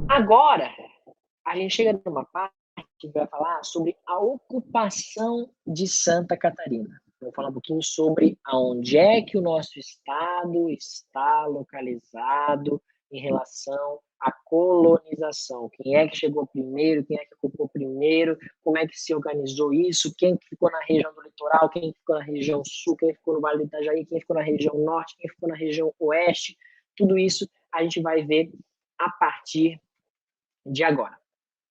Agora, a gente chega numa parte que vai falar sobre a ocupação de Santa Catarina. Vou falar um pouquinho sobre aonde é que o nosso estado está localizado em relação à colonização. Quem é que chegou primeiro, quem é que ocupou primeiro, como é que se organizou isso, quem ficou na região do litoral, quem ficou na região sul, quem ficou no Vale do Itajaí, quem ficou na região norte, quem ficou na região oeste. Tudo isso a gente vai ver a partir de agora,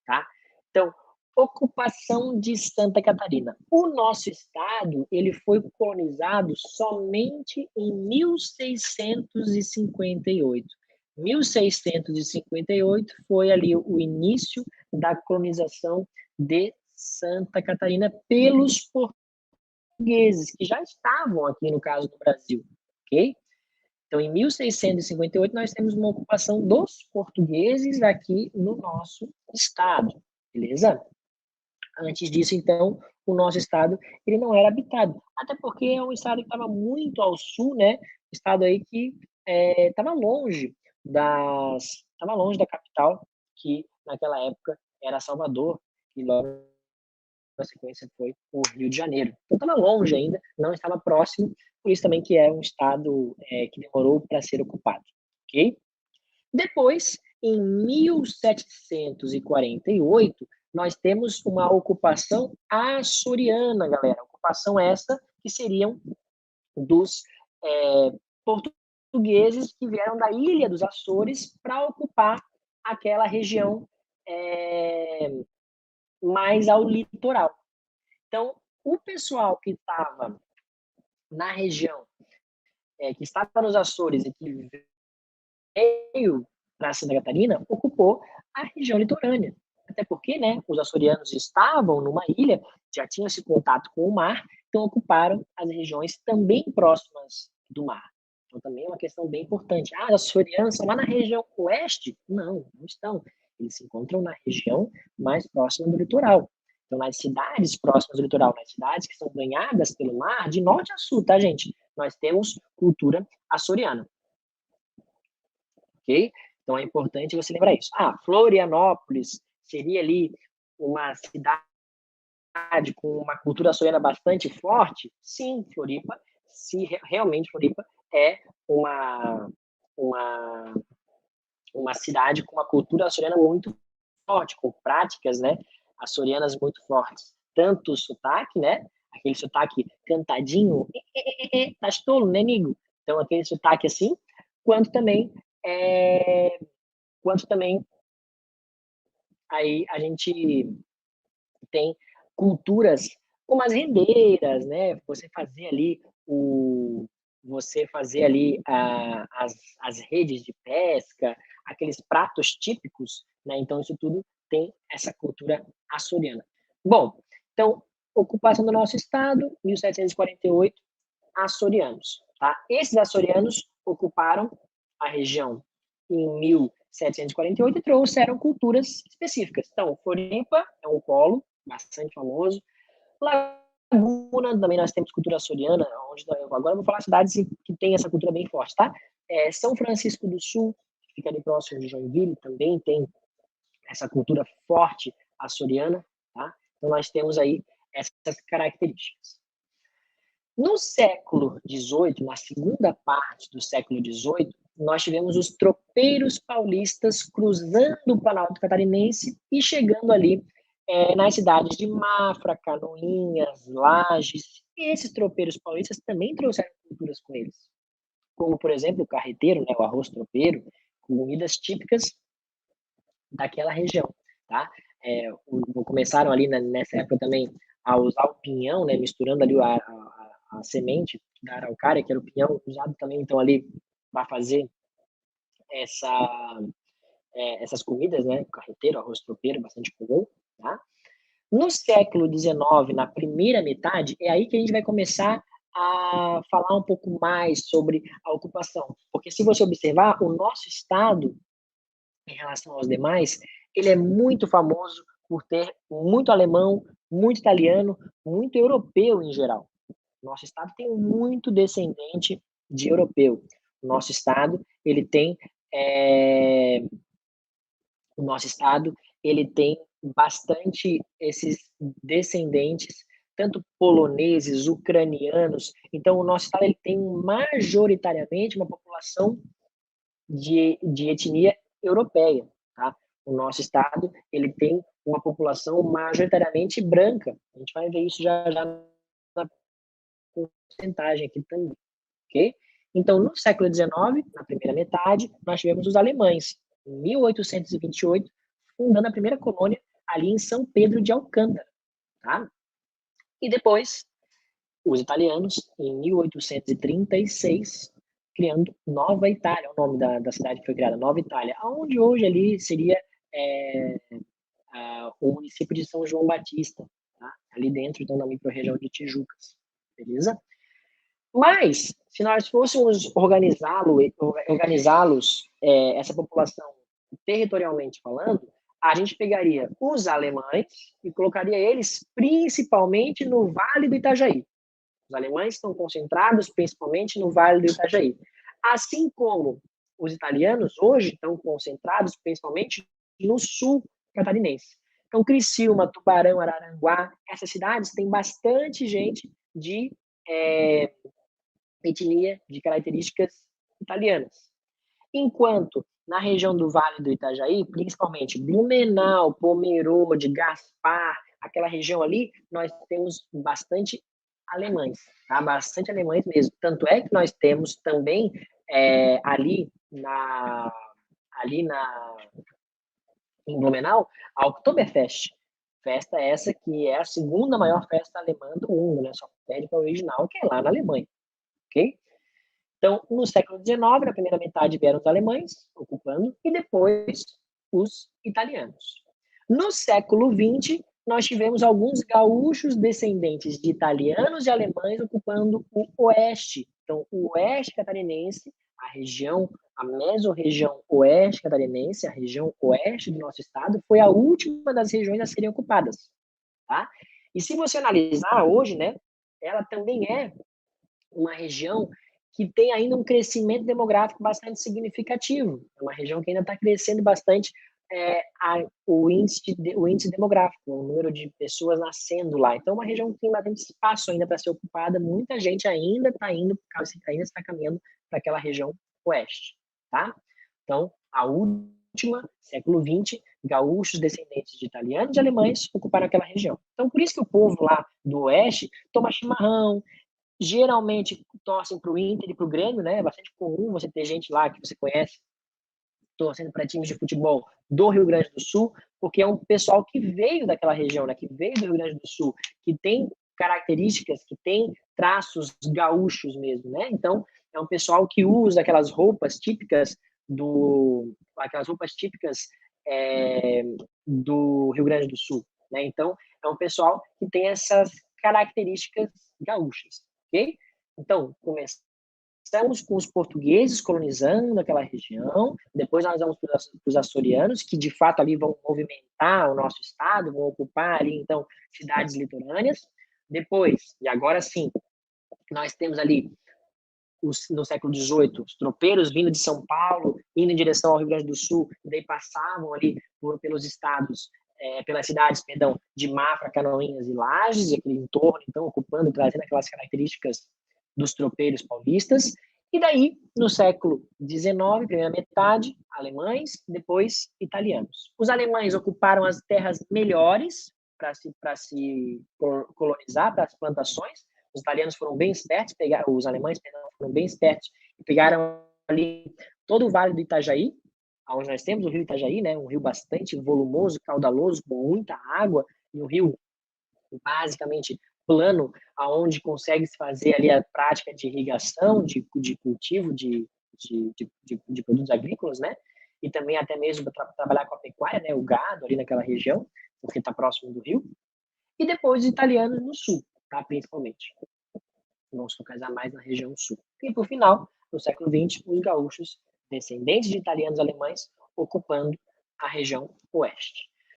tá? Então, ocupação de Santa Catarina. O nosso estado, ele foi colonizado somente em 1658. 1658 foi ali o início da colonização de Santa Catarina pelos portugueses, que já estavam aqui, no caso do Brasil, ok? Então, em 1658, nós temos uma ocupação dos portugueses aqui no nosso estado, beleza? Antes disso, então, o nosso estado ele não era habitado, até porque é um estado que estava muito ao sul, né? Estado aí que estava longe da capital, que naquela época era Salvador, e logo na sequência foi o Rio de Janeiro. Então estava longe ainda, não estava próximo, por isso também que é um estado que demorou para ser ocupado, ok? Depois, em 1748, nós temos uma ocupação açoriana, galera. Ocupação essa que seriam dos portugueses que vieram da ilha dos Açores para ocupar aquela região mais ao litoral. Então, o pessoal que estava na região, que estava nos Açores e que veio para Santa Catarina, ocupou a região litorânea. Até porque, né, os açorianos estavam numa ilha, já tinham esse contato com o mar, então ocuparam as regiões também próximas do mar. Então também é uma questão bem importante. Ah, os açorianos são lá na região oeste? Não, não estão. Eles se encontram na região mais próxima do litoral. Então, nas cidades próximas do litoral, nas cidades que são banhadas pelo mar, de norte a sul, tá, gente? Nós temos cultura açoriana. Ok? Então é importante você lembrar isso. Ah, Florianópolis seria ali uma cidade com uma cultura açoriana bastante forte? Sim, Floripa, se realmente Floripa é uma, uma cidade com uma cultura açoriana muito forte, com práticas, né, açorianas muito fortes. Tanto o sotaque, né, aquele sotaque cantadinho, tá tolo, né, amigo? Então, aquele sotaque assim, quanto também é, quanto também aí a gente tem culturas como as rendeiras, né? Você fazer ali as redes de pesca, aqueles pratos típicos, né? Então isso tudo tem essa cultura açoriana. Bom, então ocupação do nosso estado, 1748, açorianos, tá? Esses açorianos ocuparam a região em 1748 e trouxeram culturas específicas. Então, Floripa é um polo bastante famoso. Laguna, também nós temos cultura açoriana, onde agora eu vou falar cidades que têm essa cultura bem forte, tá? São Francisco do Sul, que fica ali próximo de Joinville, também tem essa cultura forte açoriana, tá? Então nós temos aí essas características. No século XVIII, na segunda parte do século XVIII, nós tivemos os tropeiros paulistas cruzando o Planalto Catarinense e chegando ali nas cidades de Mafra, Canoinhas, Lages. E esses tropeiros paulistas também trouxeram culturas com eles, como, por exemplo, o carreteiro, né, o arroz tropeiro, comidas típicas daquela região, tá? Começaram ali nessa época também a usar o pinhão, né, misturando ali a semente da araucária, que era o pinhão, usado também, então, ali para fazer essa, essas comidas, né, carreteiro, arroz tropeiro, bastante comum, tá? No século XIX, na primeira metade, é aí que a gente vai começar a falar um pouco mais sobre a ocupação, porque se você observar, o nosso estado, em relação aos demais, ele é muito famoso por ter muito alemão, muito italiano, muito europeu em geral. Nosso estado tem muito descendente de europeu. O nosso estado, ele tem o nosso estado, ele tem bastante esses descendentes, tanto poloneses, ucranianos. Então, o nosso estado ele tem majoritariamente uma população de etnia europeia, tá? O nosso estado ele tem uma população majoritariamente branca. A gente vai ver isso já já na porcentagem aqui também, ok? Então, no século XIX, na primeira metade, nós tivemos os alemães, em 1828, fundando a primeira colônia ali em São Pedro de Alcântara, tá? E depois, os italianos, em 1836, criando Nova Itália, o nome da cidade que foi criada, Nova Itália, onde hoje ali seria o município de São João Batista, tá? Ali dentro, então, da microrregião de Tijucas, beleza? Mas, se nós fôssemos organizá-los, essa população, territorialmente falando, a gente pegaria os alemães e colocaria eles principalmente no Vale do Itajaí. Os alemães estão concentrados principalmente no Vale do Itajaí. Assim como os italianos hoje estão concentrados principalmente no sul catarinense. Então, Criciúma, Tubarão, Araranguá, essas cidades têm bastante gente de etnia, de características italianas. Enquanto na região do Vale do Itajaí, principalmente Blumenau, Pomerode, Gaspar, aquela região ali, nós temos bastante alemães, tá? Bastante alemães mesmo. Tanto é que nós temos também ali em Blumenau, a Oktoberfest. Festa essa que é a segunda maior festa alemã do mundo, né? Só perde para a original, que é lá na Alemanha, ok? Então, no século XIX, na primeira metade vieram os alemães ocupando e depois os italianos. No século XX, nós tivemos alguns gaúchos descendentes de italianos e alemães ocupando o oeste. Então, o oeste catarinense, a mesorregião oeste catarinense, a região oeste do nosso estado, foi a última das regiões a serem ocupadas, tá? E se você analisar hoje, né, ela também é uma região que tem ainda um crescimento demográfico bastante significativo. É uma região que ainda está crescendo bastante o índice demográfico, o número de pessoas nascendo lá. Então, é uma região que tem bastante espaço ainda para ser ocupada. Muita gente ainda está caminhando para aquela região oeste, tá? Então, a última, século XX, gaúchos descendentes de italianos e alemães ocuparam aquela região. Então, por isso que o povo lá do oeste toma chimarrão, geralmente torcem para o Inter e para o Grêmio, né? É bastante comum você ter gente lá que você conhece torcendo para times de futebol do Rio Grande do Sul, porque é um pessoal que veio daquela região, né? Que veio do Rio Grande do Sul, que tem características, que tem traços gaúchos mesmo, né? Então, é um pessoal que usa aquelas roupas típicas do Rio Grande do Sul, né? Então, é um pessoal que tem essas características gaúchas, ok? Então, começamos com os portugueses colonizando aquela região, depois nós vamos para os açorianos, que de fato ali vão movimentar o nosso estado, vão ocupar ali, então, cidades litorâneas. Depois, e agora sim, nós temos ali, no século XVIII, os tropeiros vindo de São Paulo, indo em direção ao Rio Grande do Sul, e daí passavam ali pelos estados, pelas cidades, perdão, de Mafra, Canoinhas e Lages, e aquele entorno, então, ocupando, trazendo aquelas características dos tropeiros paulistas. E daí, no século XIX, primeira metade, alemães, depois italianos. Os alemães ocuparam as terras melhores para se colonizar, para as plantações. Os italianos foram bem espertos, os alemães foram bem espertos e pegaram ali todo o Vale do Itajaí, onde nós temos o rio Itajaí, né, um rio bastante volumoso, caudaloso, com muita água, e um rio basicamente plano, aonde consegue se fazer ali a prática de irrigação, de cultivo de produtos agrícolas, né? E também até mesmo trabalhar com a pecuária, né? O gado ali naquela região, porque está próximo do rio. E depois os italianos no sul, tá? Principalmente. Vamos focalizar mais na região sul. E por final, no século XX, os gaúchos, descendentes de italianos e alemães, ocupando a região oeste.